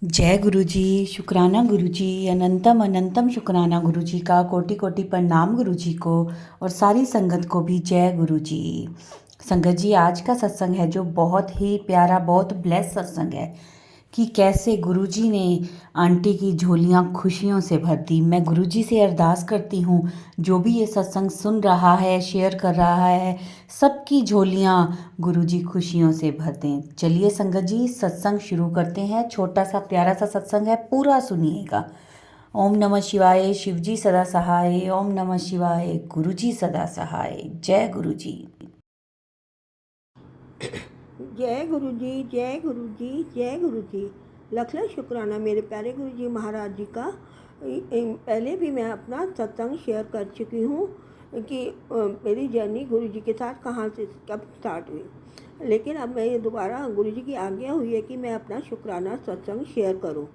जय गुरु जी। शुक्राना गुरु जी, अनंतम अनंतम शुक्राना गुरु जी का, कोटि कोटि प्रणाम गुरु जी को और सारी संगत को भी जय गुरु जी। संगत जी, आज का सत्संग है जो बहुत ही प्यारा, बहुत ब्लेस सत्संग है कि कैसे गुरुजी ने आंटी की झोलियां खुशियों से भर दी। मैं गुरुजी से अरदास करती हूँ, जो भी ये सत्संग सुन रहा है, शेयर कर रहा है, सबकी झोलियां गुरुजी खुशियों से भर दें। चलिए संगत जी, सत्संग शुरू करते हैं। छोटा सा प्यारा सा सत्संग है, पूरा सुनिएगा। ओम नमः शिवाय, शिवजी सदा सहाय। ओम नमः शिवाय, गुरुजी सदा सहाय। जय गुरुजी। जय गुरु जी, जय गुरु जी, जय गुरु जी। लख लख शुक्राना मेरे प्यारे गुरु जी महाराज जी का। पहले भी मैं अपना सत्संग शेयर कर चुकी हूँ कि मेरी जर्नी गुरु जी के साथ कहाँ से कब स्टार्ट हुई, लेकिन अब मैं ये दोबारा गुरु जी की आज्ञा हुई है कि मैं अपना शुक्राना सत्संग शेयर करूँ।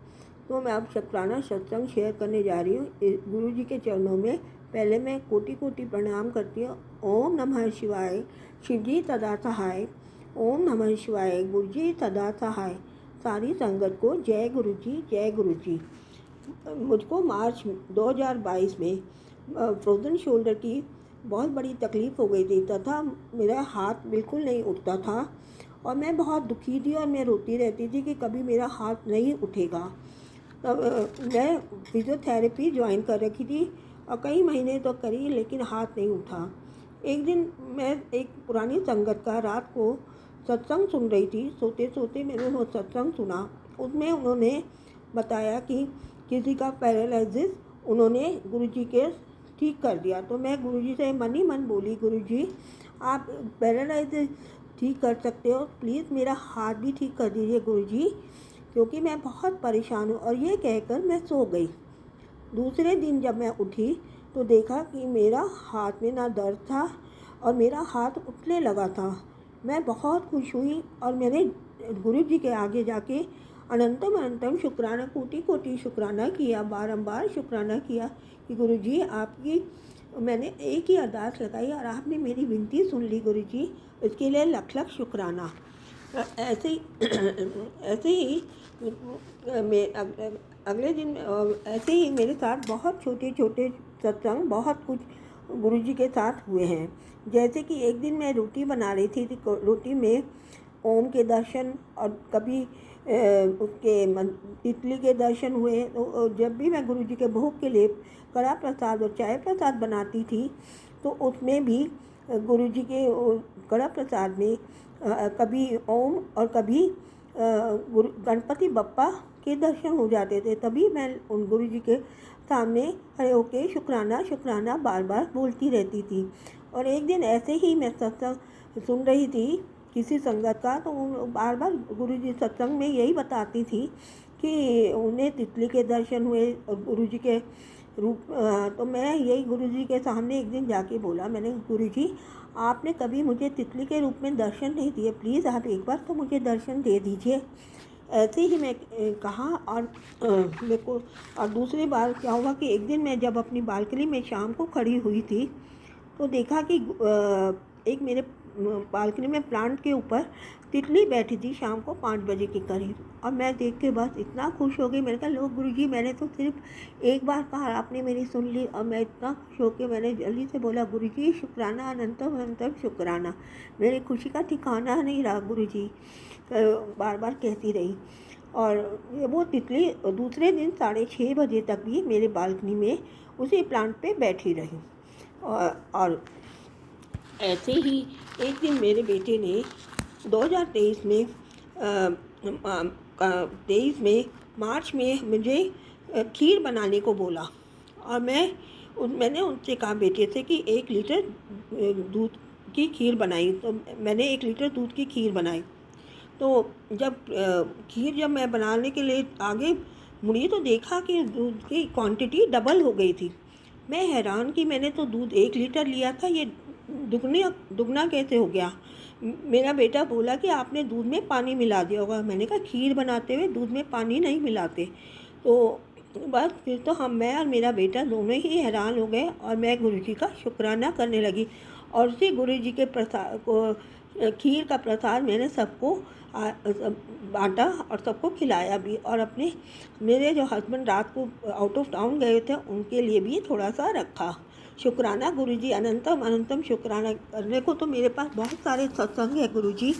तो मैं अब शुक्राना सत्संग शेयर करने जा रही हूँ गुरु जी के चरणों में। पहले मैं कोटि कोटि प्रणाम करती हूँ। ओम नमः शिवाय, शिवजी सदा सहाय। ओम नमः शिवाय, गुरु जी सदा सहाय। सारी संगत को जय गुरु जी, जय गुरु जी। मुझको मार्च 2022 में फ्रोजन शोल्डर की बहुत बड़ी तकलीफ़ हो गई थी तथा मेरा हाथ बिल्कुल नहीं उठता था और मैं बहुत दुखी थी और मैं रोती रहती थी कि कभी मेरा हाथ नहीं उठेगा। तब मैं फिज़ियोथेरेपी ज्वाइन कर रखी थी और कई महीने तो करी, लेकिन हाथ नहीं उठा। एक दिन मैं एक पुरानी संगत का रात को सत्संग सुन रही थी। सोते सोते मैंने वो सत्संग सुना। उसमें उन्होंने बताया कि किसी का पैरालिसिस उन्होंने गुरुजी के ठीक कर दिया। तो मैं गुरुजी से मन ही मन बोली, गुरुजी आप पैरालिसिस ठीक कर सकते हो, प्लीज़ मेरा हाथ भी ठीक कर दीजिए गुरुजी, क्योंकि मैं बहुत परेशान हूँ। और ये कहकर मैं सो गई। दूसरे दिन जब मैं उठी तो देखा कि मेरा हाथ में ना दर्द था और मेरा हाथ उठने लगा था। मैं बहुत खुश हुई और मैंने गुरु जी के आगे जाके अनंतम अनंतम शुक्राना, कोटि कोटि शुक्राना किया, बारंबार शुक्राना किया कि गुरु जी आपकी, मैंने एक ही अरदास लगाई और आपने मेरी विनती सुन ली गुरु जी, इसके लिए लख लख शुक्राना। ऐसे ही ऐसे ही मैं अगले दिन ऐसे ही मेरे साथ बहुत छोटे छोटे सत्संग, बहुत कुछ गुरु जी के साथ हुए हैं। जैसे कि एक दिन मैं रोटी बना रही थी तो रोटी में ओम के दर्शन और कभी उसके तितली के दर्शन हुए। तो जब भी मैं गुरु जी के भोग के लिए कड़ा प्रसाद और चाय प्रसाद बनाती थी तो उसमें भी गुरु जी के कड़ा प्रसाद में कभी ओम और कभी गणपति बप्पा के दर्शन हो जाते थे। तभी मैं उन गुरु जी के सामने खड़े होके शुक्राना शुक्राना बार बार बोलती रहती थी। और एक दिन ऐसे ही मैं सत्संग सुन रही थी किसी संगत का, तो बार बार गुरु जी सत्संग में यही बताती थी कि उन्हें तितली के दर्शन हुए और गुरु जी के रूप। तो मैं यही गुरु जी के सामने एक दिन जाके बोला, मैंने गुरु जी आपने कभी मुझे तितली के रूप में दर्शन नहीं दिए, प्लीज़ आप एक बार तो मुझे दर्शन दे दीजिए। ऐसे ही मैं कहा। और मेरे को, और दूसरी बार क्या हुआ कि एक दिन मैं जब अपनी बालकनी में शाम को खड़ी हुई थी तो देखा कि एक मेरे बालकनी में प्लांट के ऊपर तितली बैठी थी शाम को 5 बजे के करीब। और मैं देख के बस इतना खुश हो गई। मैंने कहा लो गुरुजी, मैंने तो सिर्फ एक बार कहा, आपने मेरी सुन ली। और मैं इतना खुश हो के मैंने जल्दी से बोला, गुरुजी शुक्राना, अनंतम अनंतम शुक्राना। मेरी खुशी का ठिकाना नहीं रहा गुरुजी, बार बार कहती रही। और वो तितली दूसरे दिन 6:30 बजे तक भी मेरे बालकनी में उसी प्लांट पे बैठी रही। और ऐसे ही एक दिन मेरे बेटे ने 2023 में 23 में मार्च में मुझे खीर बनाने को बोला। और मैंने उनसे कहा बेटे से कि 1 लीटर दूध की खीर बनाई। तो मैंने 1 लीटर दूध की खीर बनाई। तो जब मैं बनाने के लिए आगे मुड़ी तो देखा कि दूध की क्वांटिटी डबल हो गई थी। मैं हैरान कि मैंने तो दूध 1 लीटर लिया था, ये दुगना कैसे हो गया। मेरा बेटा बोला कि आपने दूध में पानी मिला दिया होगा। मैंने कहा खीर बनाते हुए दूध में पानी नहीं मिलाते। तो बस फिर तो मैं और मेरा बेटा दोनों ही हैरान हो गए और मैं गुरुजी का शुक्राना करने लगी। और उसी गुरुजी के प्रसाद को, खीर का प्रसाद मैंने सबको बांटा और सबको खिलाया भी, और अपने मेरे जो हस्बैंड रात को आउट ऑफ टाउन गए थे उनके लिए भी थोड़ा सा रखा। शुक्राना गुरुजी, अनंतम अनंतम शुक्राना। करने को तो मेरे पास बहुत सारे सत्संग है गुरुजी,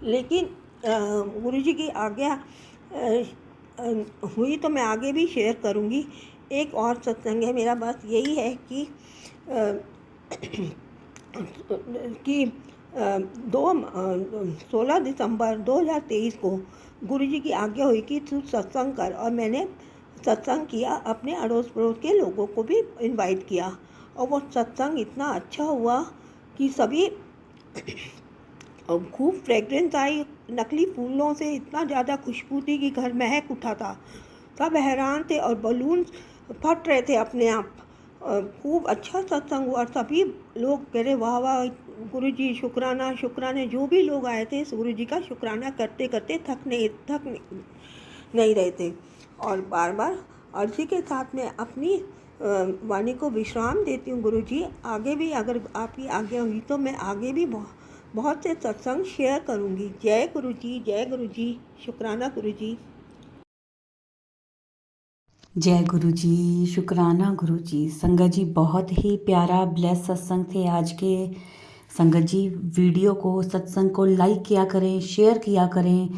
लेकिन गुरुजी की आज्ञा हुई तो मैं आगे भी शेयर करूँगी। एक और सत्संग है मेरा, बस यही है कि कि 16 दिसंबर 2023 को गुरुजी की आज्ञा हुई कि तू सत्संग कर, और मैंने सत्संग किया, अपने अड़ोस पड़ोस के लोगों को भी इनवाइट किया, और वो सत्संग इतना अच्छा हुआ कि सभी खूब फ्रेगरेंस आई, नकली फूलों से इतना ज़्यादा खुशबू थी कि घर महक उठा था। सब हैरान थे और बलून फट रहे थे अपने आप। खूब अच्छा सत्संग हुआ, सभी लोग कह रहे वाह वाह गुरुजी, शुक्राना शुक्राना। जो भी लोग आए थे इस गुरुजी का शुक्राना करते करते थक नहीं रहे थे, और बार बार अर्जी के साथ मैं अपनी वाणी को विश्राम देती हूँ। गुरुजी, आगे भी अगर आपकी आज्ञा हुई तो मैं आगे भी बहुत से सत्संग शेयर करूँगी। जय गुरुजी, जय गुरुजी, शुक्राना गुरुजी। जय गुरुजी, शुक्राना गुरुजी। संगत जी, बहुत ही प्यारा ब्लेस सत्संग थे आज के। संगत जी, वीडियो को, सत्संग को लाइक किया करें, शेयर किया करें,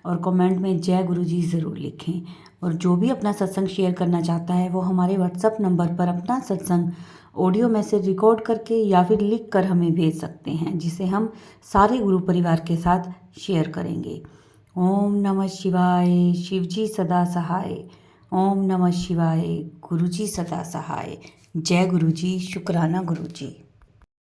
और कमेंट में जय गुरुजी ज़रूर लिखें। और जो भी अपना सत्संग शेयर करना चाहता है वो हमारे व्हाट्सएप नंबर पर अपना सत्संग ऑडियो मैसेज रिकॉर्ड करके या फिर लिख कर हमें भेज सकते हैं, जिसे हम सारे गुरु परिवार के साथ शेयर करेंगे। ओम नमः शिवाय, शिवजी सदा सहाय। ओम नमः शिवाय, गुरुजी सदा सहाय। जय गुरुजी, शुक्राना गुरुजी।